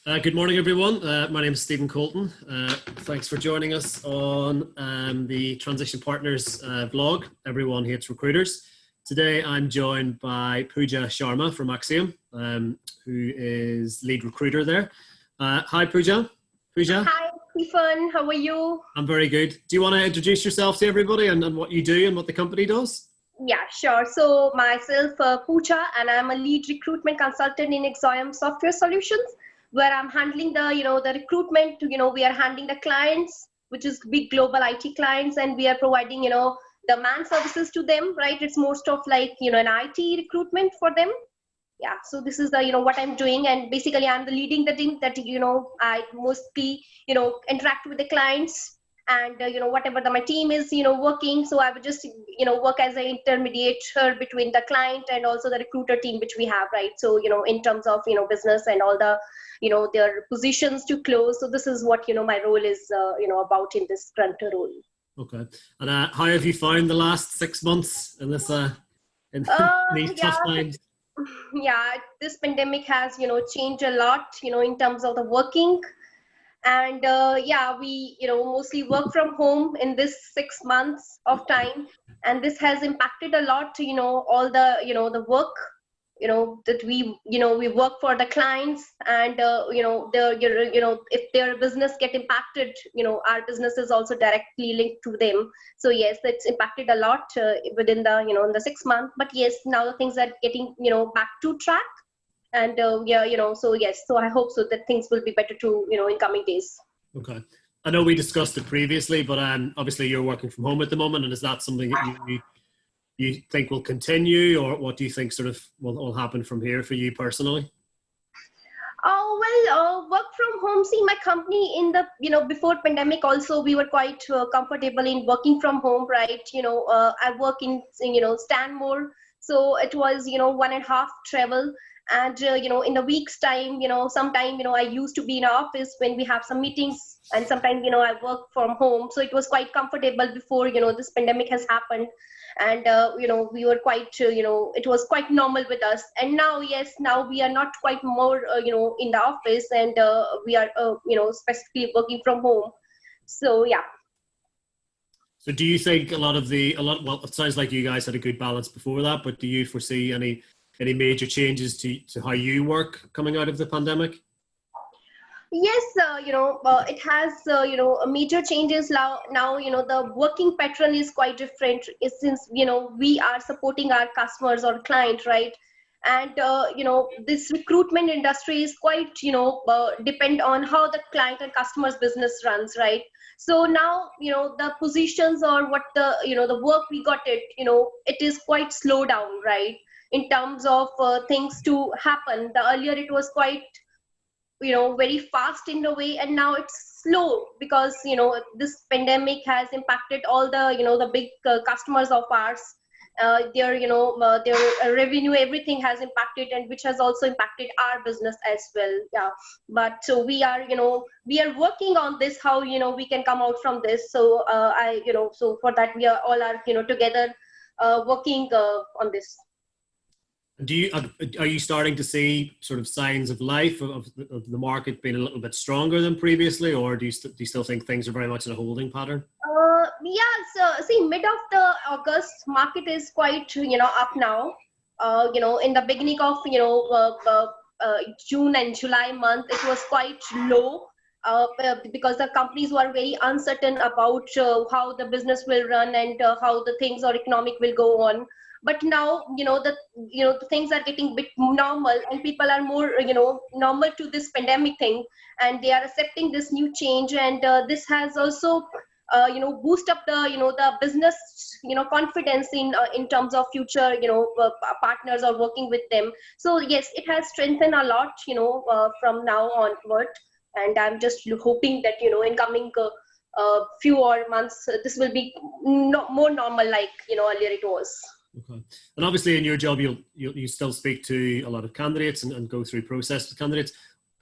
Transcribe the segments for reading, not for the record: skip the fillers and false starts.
Good morning, everyone. My name is Stephen Colton. Thanks for joining us on the Transition Partners vlog, Everyone Hates Recruiters. Today, I'm joined by Pooja Sharma from Axiom, who is lead recruiter there. Hi, Pooja. Pooja. Hi, Stephen. How are you? I'm very good. Do you want to introduce yourself to everybody and what you do and what the company does? Yeah, sure. So myself, Pooja, and I'm a lead recruitment consultant in Axiom Software Solutions, where I'm handling the recruitment. We are handling the clients, which is big global IT clients, and we are providing, the man services to them, right? It's most of like, an IT recruitment for them. Yeah, so this is the what I'm doing, and basically I'm the leading the team that I mostly interact with the clients, and whatever my team is working, so I would just work as an intermediator between the client and also the recruiter team which we have, right? So in terms of business and all the their positions to close. So this is what my role is about in this current role. Okay, and how have you found the last 6 months in this in these tough times? Yeah, this pandemic has changed a lot in terms of the working, and yeah, we mostly work from home in this 6 months of time, and this has impacted a lot all the the work that we work for the clients, and if their business get impacted, our business is also directly linked to them. So yes, it's impacted a lot within the in the 6 months, but yes, now the things are getting back to track, and yeah, so yes, so I hope so that things will be better too in coming days. Okay, I know we discussed it previously, but obviously you're working from home at the moment, and is that something that you think will continue, or what do you think sort of will happen from here for you personally? Work from home. See, my company in the before pandemic also we were quite comfortable in working from home, right? I work in Stanmore, so it was 1.5 travel, and in the week's time, sometime I used to be in office when we have some meetings, and sometimes I work from home. So it was quite comfortable before this pandemic has happened, and we were quite it was quite normal with us. And now, yes, now we are not quite more in the office, and we are specifically working from home. So yeah. So do you think well, it sounds like you guys had a good balance before that, but do you foresee any major changes to how you work coming out of the pandemic? Yes, it has major changes now. The working pattern is quite different, since we are supporting our customers or client, right? And this recruitment industry is quite depend on how the client and customers business runs, right? So now the positions or what the the work we got it is quite slow down, right? In terms of things to happen, the earlier it was quite very fast in a way, and now it's slow because this pandemic has impacted all the the big customers of ours. Their revenue, everything has impacted, and which has also impacted our business as well. Yeah, but so we are working on this, how we can come out from this. So so for that we are all together working on this. Are you starting to see sort of signs of life of the market being a little bit stronger than previously, or do you still think things are very much in a holding pattern? Yeah, so see, mid of the August market is quite up now. In the beginning of June and July month, it was quite low. Because the companies were very uncertain about how the business will run, and how the things or economic will go on. But now the things are getting a bit normal, and people are more normal to this pandemic thing, and they are accepting this new change, and this has also boost up the the business confidence in terms of future partners or working with them. So yes, it has strengthened a lot from now onward, and I'm just hoping that in coming few or months this will be more normal like earlier it was. Okay, and obviously in your job you still speak to a lot of candidates and go through process with candidates.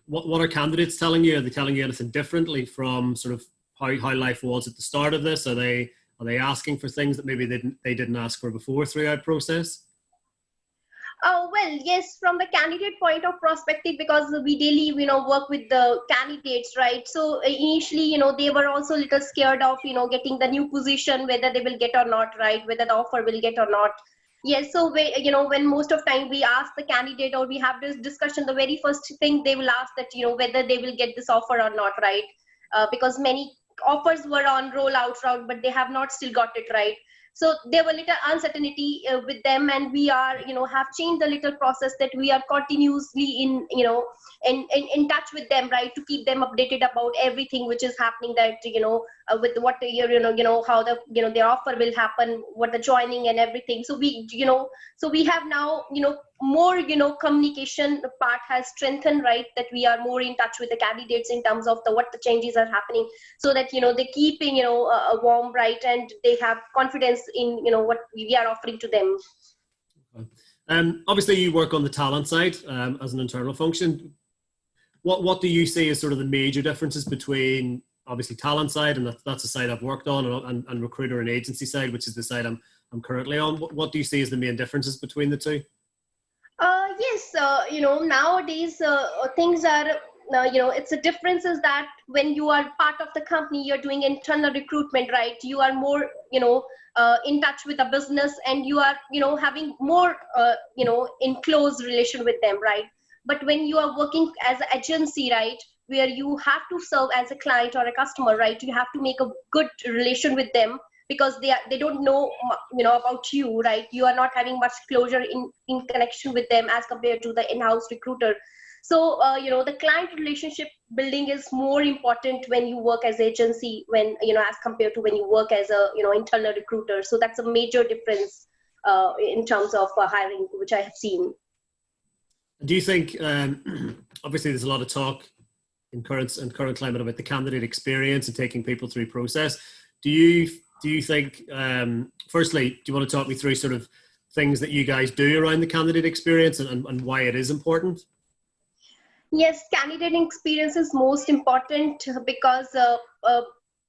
What are candidates telling you? Are they telling you anything differently from sort of how life was at the start of this? Are they asking for things that maybe they didn't ask for before throughout process? Well, yes, from the candidate point of perspective, because we daily, work with the candidates, right? So initially, they were also a little scared of, getting the new position, whether they will get or not, right? Whether the offer will get or not. Yes, so when most of time we ask the candidate or we have this discussion, the very first thing they will ask that, whether they will get this offer or not, right? Because many offers were on rollout route, but they have not still got it, right? So there were little uncertainty with them, and we are have changed the little process that we are continuously in touch with them, right, to keep them updated about everything which is happening, that with what the year, how the their offer will happen, what the joining and everything. So we have now more communication part has strengthened, right, that we are more in touch with the candidates in terms of the what the changes are happening, so that they keeping a warm, right, and they have confidence in what we are offering to them. Obviously you work on the talent side as an internal function. What do you see as sort of the major differences between obviously talent side, and that's the side I've worked on, and recruiter and agency side, which is the side I'm currently on? What do you see as the main differences between the two? Yes, nowadays things are, it's a difference is that when you are part of the company, you're doing internal recruitment, right? You are more, in touch with the business, and you are, having more, in close relation with them, right? But when you are working as an agency, right, where you have to serve as a client or a customer, right, you have to make a good relation with them, because they don't know about you, right? You are not having much closure in connection with them as compared to the in-house recruiter. So the client relationship building is more important when you work as agency, when as compared to when you work as a internal recruiter. So that's a major difference in terms of hiring, which I have seen. Do you think obviously there's a lot of talk in current climate about the candidate experience and taking people through process? Do you think, firstly, do you want to talk me through sort of things that you guys do around the candidate experience and why it is important? Yes, candidate experience is most important, because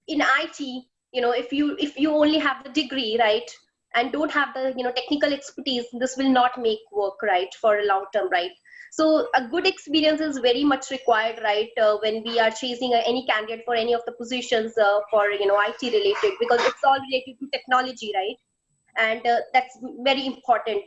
in IT, if you only have the degree, right, and don't have the technical expertise, this will not make work, right, for a long term, right? So a good experience is very much required, right, when we are chasing any candidate for any of the positions for IT related, because it's all related to technology, right? And that's very important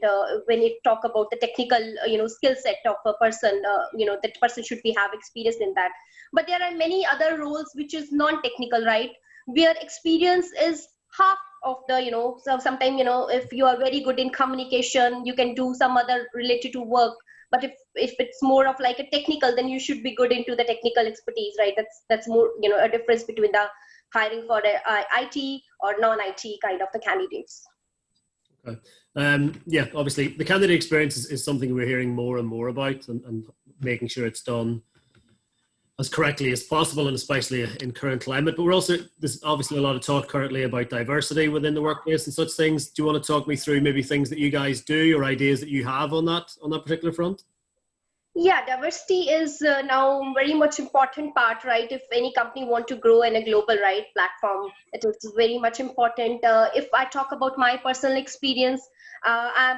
when you talk about the technical skill set of a person. That person should be have experience in that. But there are many other roles which is non-technical, right, where experience is half of the so sometimes if you are very good in communication, you can do some other related to work. But if it's more of like a technical, then you should be good into the technical expertise, right? That's more a difference between the hiring for the IT or non-IT kind of the candidates. Okay. Yeah, obviously the candidate experience is something we're hearing more and more about, and making sure it's done as correctly as possible, and especially in current climate. But there's obviously a lot of talk currently about diversity within the workplace and such things. Do you want to talk me through maybe things that you guys do or ideas that you have on that particular front? Yeah, diversity is now very much important part, right? If any company want to grow in a global platform, it is very much important. If I talk about my personal experience, I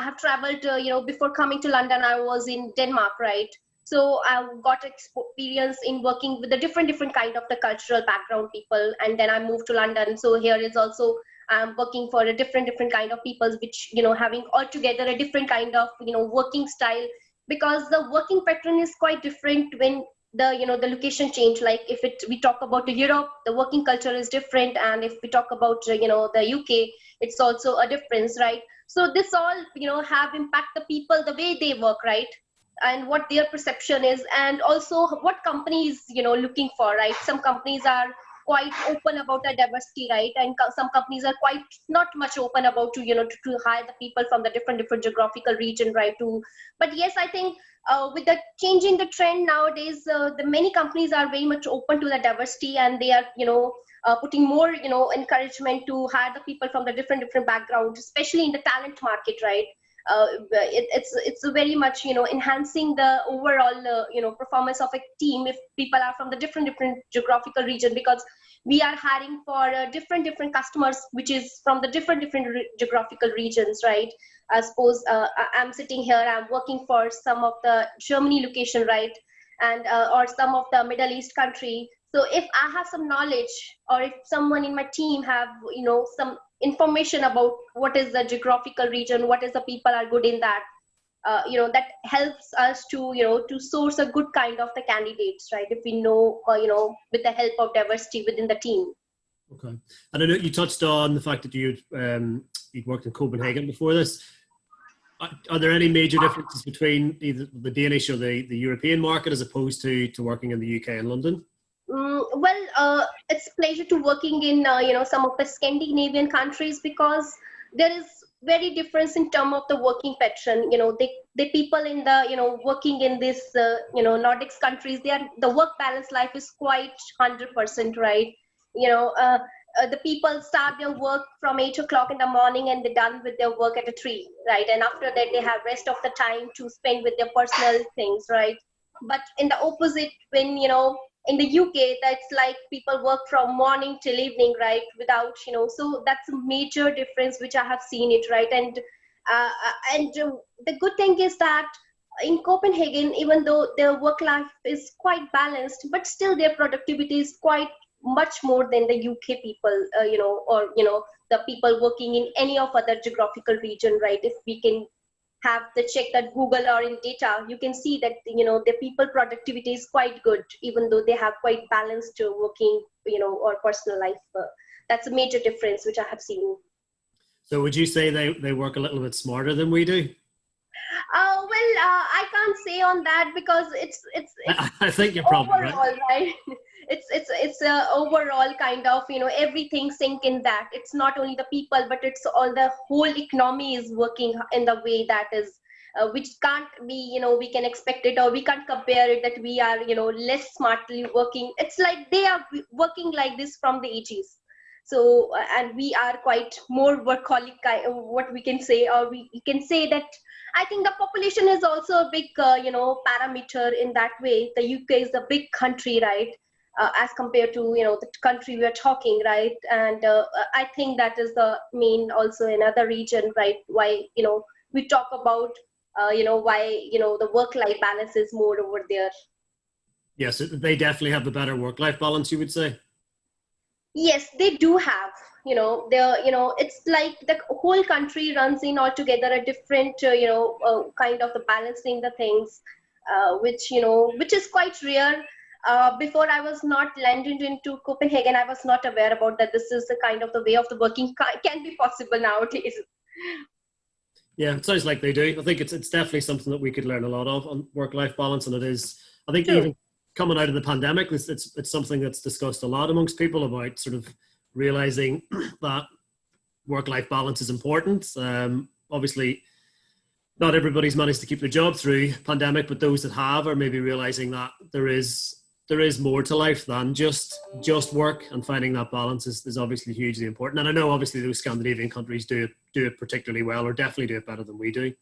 have traveled. Before coming to London, I was in Denmark, right? So I got experience in working with the different kind of the cultural background people, and then I moved to London. So here is also I'm working for a different kind of peoples, which having altogether a different kind of working style, because the working pattern is quite different when the the location change. Like if we talk about Europe, the working culture is different, and if we talk about the UK, it's also a difference, right? So this all have impact the people, the way they work, right, and what their perception is, and also what companies looking for, right? Some companies are quite open about the diversity, right, and some companies are quite not much open about to hire the people from the different geographical region, right? But yes, I think with the changing the trend nowadays, the many companies are very much open to the diversity, and they are putting more encouragement to hire the people from the different backgrounds, especially in the talent market, right? It's very much enhancing the overall performance of a team if people are from the different geographical region, because we are hiring for different customers, which is from the different geographical regions, right? I suppose I'm sitting here, I'm working for some of the Germany location, right? And or some of the Middle East country. So if I have some knowledge, or if someone in my team have, some information about what is the geographical region, what is the people are good in that, that helps us to, to source a good kind of the candidates, right? If we know, with the help of diversity within the team. Okay. And I know you touched on the fact that you'd worked in Copenhagen before this. Are there any major differences between either the Danish or the European market as opposed to working in the UK and London? Well, it's a pleasure to working in, some of the Scandinavian countries, because there is very difference in terms of the working pattern. The people in the, working in this, Nordics countries, the work balance life is quite 100%, right? The people start their work from 8 o'clock in the morning and they're done with their work at 3, right? And after that, they have rest of the time to spend with their personal things, right? But in the opposite, when, in the UK, that's like people work from morning till evening, right? Without, so that's a major difference, which I have seen it, right? And the good thing is that in Copenhagen, even though their work life is quite balanced, but still their productivity is quite much more than the UK people, or, the people working in any of other geographical region, right? If we can have the check that Google or in data, you can see that, the people productivity is quite good, even though they have quite balanced working, or personal life. That's a major difference, which I have seen. So would you say they work a little bit smarter than we do? I can't say on that, because it's I think you're probably overall, right? It's a overall kind of, everything sink in that. It's not only the people, but it's all the whole economy is working in the way that is, which can't be, we can expect it, or we can't compare it that we are, less smartly working. It's like they are working like this from the ages. So, and we are quite more workaholic, what we can say, or we can say that I think the population is also a big, parameter in that way. The UK is a big country, right? As compared to, the country we are talking, right? And I think that is the main also another region, right? Why, we talk about, why, the work-life balance is more over there. Yes, they definitely have the better work-life balance, you would say. Yes, they do have, it's like the whole country runs in altogether a different, kind of the balancing the things, which is quite rare. Before I was not landed into Copenhagen, I was not aware about that. This is the kind of the way of the working can be possible nowadays. Yeah, it sounds like they do. I think it's definitely something that we could learn a lot of on work-life balance, and it is. I think True. Even coming out of the pandemic, it's something that's discussed a lot amongst people about sort of realizing that work-life balance is important. Obviously, not everybody's managed to keep their job through pandemic, but those that have are maybe realizing that there is more to life than just work, and finding that balance is obviously hugely important. And I know obviously those Scandinavian countries do it particularly well, or definitely do it better than we do.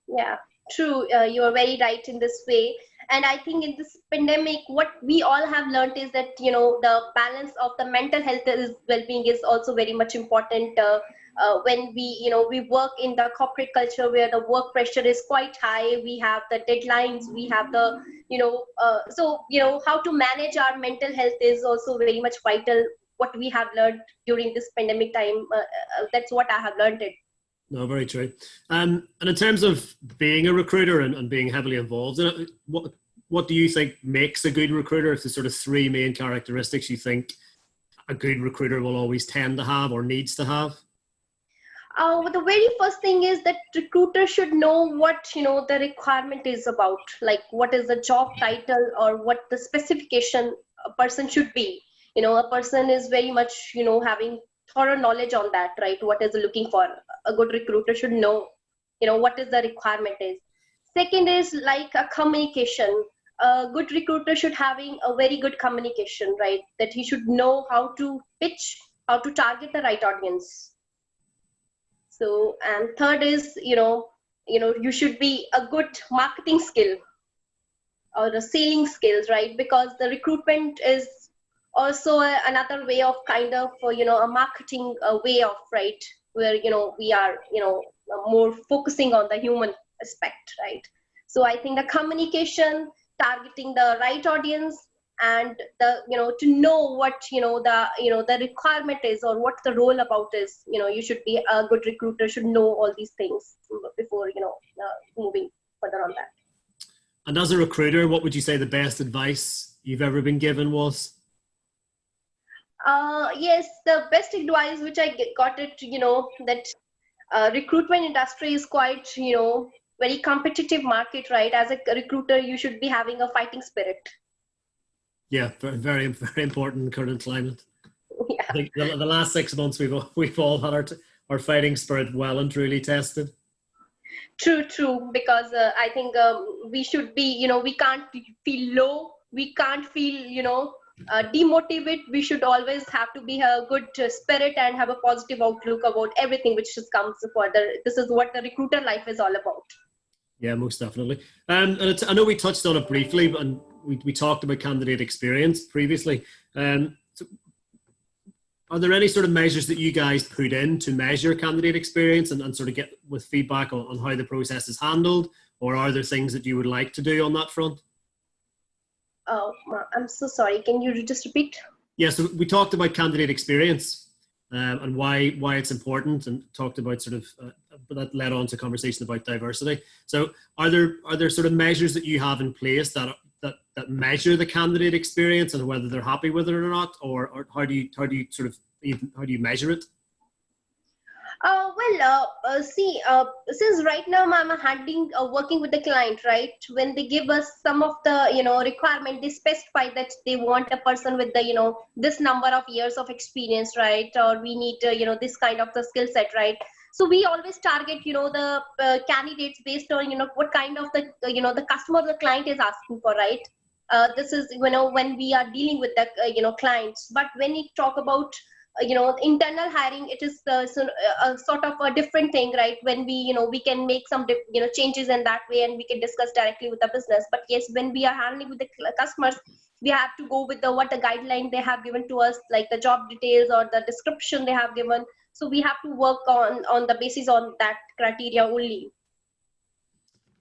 Yeah, true. You are very right in this way. And I think in this pandemic, what we all have learned is that, the balance of the mental health well-being is also very much important. When we work in the corporate culture where the work pressure is quite high, we have the deadlines, we have the, how to manage our mental health is also very much vital. What we have learned during this pandemic time, that's what I have learned it. No, very true. And in terms of being a recruiter and being heavily involved in it, what do you think makes a good recruiter? If there's sort of 3 main characteristics you think a good recruiter will always tend to have or needs to have? The very first thing is that recruiter should know what, the requirement is about, like what is the job title or what the specification a person should be. A person is very much, having thorough knowledge on that, right? What is looking for? A good recruiter should know, what is the requirement is. Second is like a communication. A good recruiter should having a very good communication, right? That he should know how to pitch, how to target the right audience. So, and third is, you should be a good marketing skill or the selling skills, right? Because the recruitment is also another way of kind of, a marketing way of, right, where, we are, more focusing on the human aspect, right? So I think the communication, targeting the right audience, and the, to know what, the requirement is, or what the role about is, you should be a good recruiter, should know all these things before, moving further on that. And as a recruiter, what would you say the best advice you've ever been given was? Yes, the best advice which I got it, that recruitment industry is quite, very competitive market, right? As a recruiter, you should be having a fighting spirit. Yeah, very, very, very important in the current climate. Yeah. I think the last 6 months we've all had our fighting spirit well and truly tested. True, because I think we should be, we can't feel low, we can't feel, demotivated. We should always have to be a good spirit and have a positive outlook about everything which just comes further. This is what the recruiter life is all about. Yeah, most definitely. And I know we touched on it briefly, and we talked about candidate experience previously. So are there any sort of measures that you guys put in to measure candidate experience and sort of get with feedback on how the process is handled? Or are there things that you would like to do on that front? Oh, I'm so sorry. Can you just repeat? Yeah, so we talked about candidate experience and why it's important, and talked about sort of that led on to conversation about diversity. So are there sort of measures that you have in place that measure the candidate experience and whether they're happy with it or not, or how do you measure it? Since right now I'm handling working with the client, right? When they give us some of the requirement, they specify that they want a person with the this number of years of experience, right? Or we need this kind of the skill set, right? So we always target the candidates based on what kind of the customer, the client is asking for, right? This is when we are dealing with the clients. But when we talk about internal hiring, it is a sort of a different thing, right? When we can make some changes in that way, and we can discuss directly with the business. But yes, when we are handling with the customers, we have to go with what the guideline they have given to us, like the job details or the description they have given. So we have to work on the basis on that criteria only.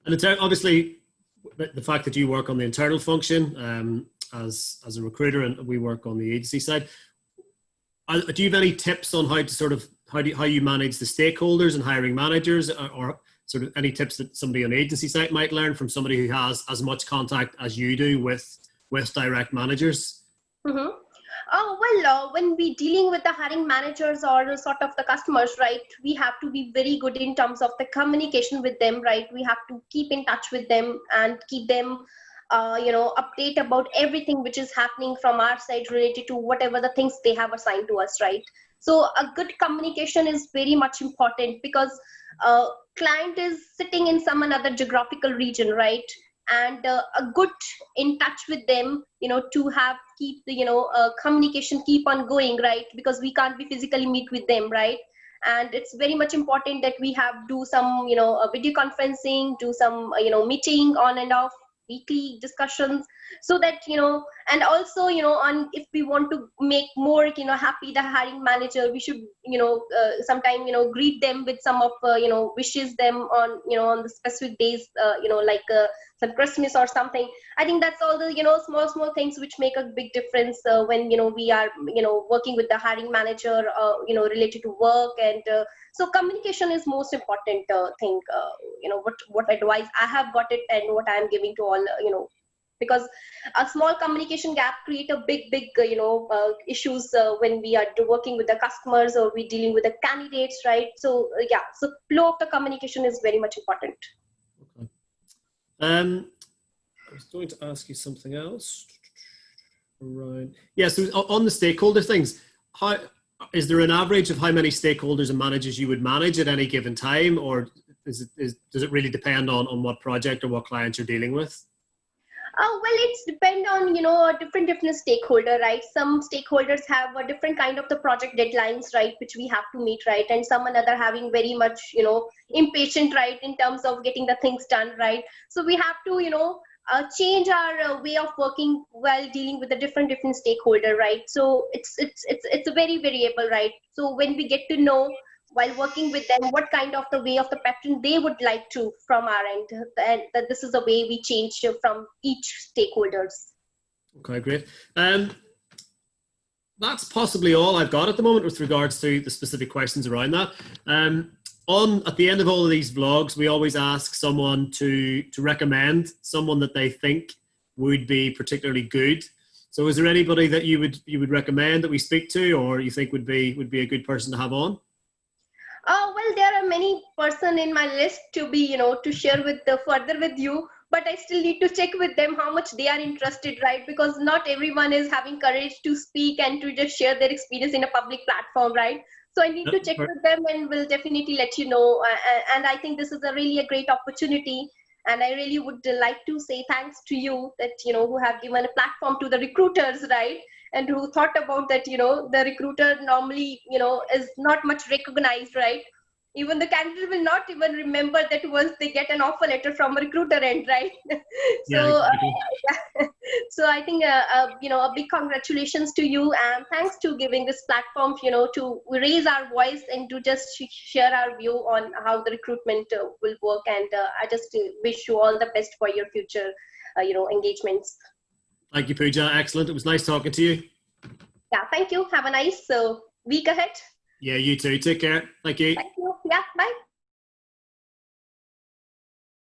And it's obviously the fact that you work on the internal function as a recruiter, and we work on the agency side. Do you have any tips on how you manage the stakeholders and hiring managers, or sort of any tips that somebody on the agency side might learn from somebody who has as much contact as you do with direct managers? Mm-hmm. When we dealing with the hiring managers or sort of the customers, right, we have to be very good in terms of the communication with them, right? We have to keep in touch with them and keep them update about everything which is happening from our side related to whatever the things they have assigned to us, right? So a good communication is very much important, because client is sitting in some another geographical region, right? And a good in touch with them, to keep the communication keep on going, right? Because we can't be physically meet with them, right? And it's very much important that we have do some video conferencing, do some meeting on and off, weekly discussions, so that and also on if we want to make more happy the hiring manager, we should sometime greet them with some of wishes them on on the specific days, like some Christmas or something. I think that's all the small things which make a big difference when we are working with the hiring manager related to work. And so communication is most important thing. What advice I have got it, and what I am giving to all, because a small communication gap create a big issues when we are working with the customers or we dealing with the candidates, right? So so flow of the communication is very much important. Okay. I was going to ask you something else. Right. Yeah. So on the stakeholder things, how is there an average of how many stakeholders and managers you would manage at any given time, or does it really depend on what project or what clients you're dealing with? It's depend on different stakeholder, right? Some stakeholders have a different kind of the project deadlines, right, which we have to meet, right? And some another having very much impatient, right, in terms of getting the things done, right? So we have to change our way of working while dealing with the different stakeholder, right? So it's a very variable, right? So when we get to know while working with them what kind of the way of the pattern they would like to from our end, and that this is the way we change from each stakeholders. Okay, great. That's possibly all I've got at the moment with regards to the specific questions around that. At the end of all of these vlogs, we always ask someone to recommend someone that they think would be particularly good. So is there anybody that you would recommend that we speak to, or you think would be a good person to have on? Well, there are many person in my list to be, to share with further with you, but I still need to check with them how much they are interested, right? Because not everyone is having courage to speak and to just share their experience in a public platform, right? So I need to check with them, and will definitely let you know. And I think this is really a great opportunity. And I really would like to say thanks to you that, who have given a platform to the recruiters, right? And who thought about that, the recruiter normally, is not much recognized, right? Even the candidate will not even remember that once they get an offer letter from a recruiter end, right? Yeah, So, exactly. so I think, a big congratulations to you, and thanks to giving this platform, to raise our voice and to just share our view on how the recruitment will work. And I just wish you all the best for your future, engagements. Thank you, Pooja. Excellent. It was nice talking to you. Yeah, thank you. Have a nice week ahead. Yeah, you too. Take care. Thank you. Thank you. Yeah, bye.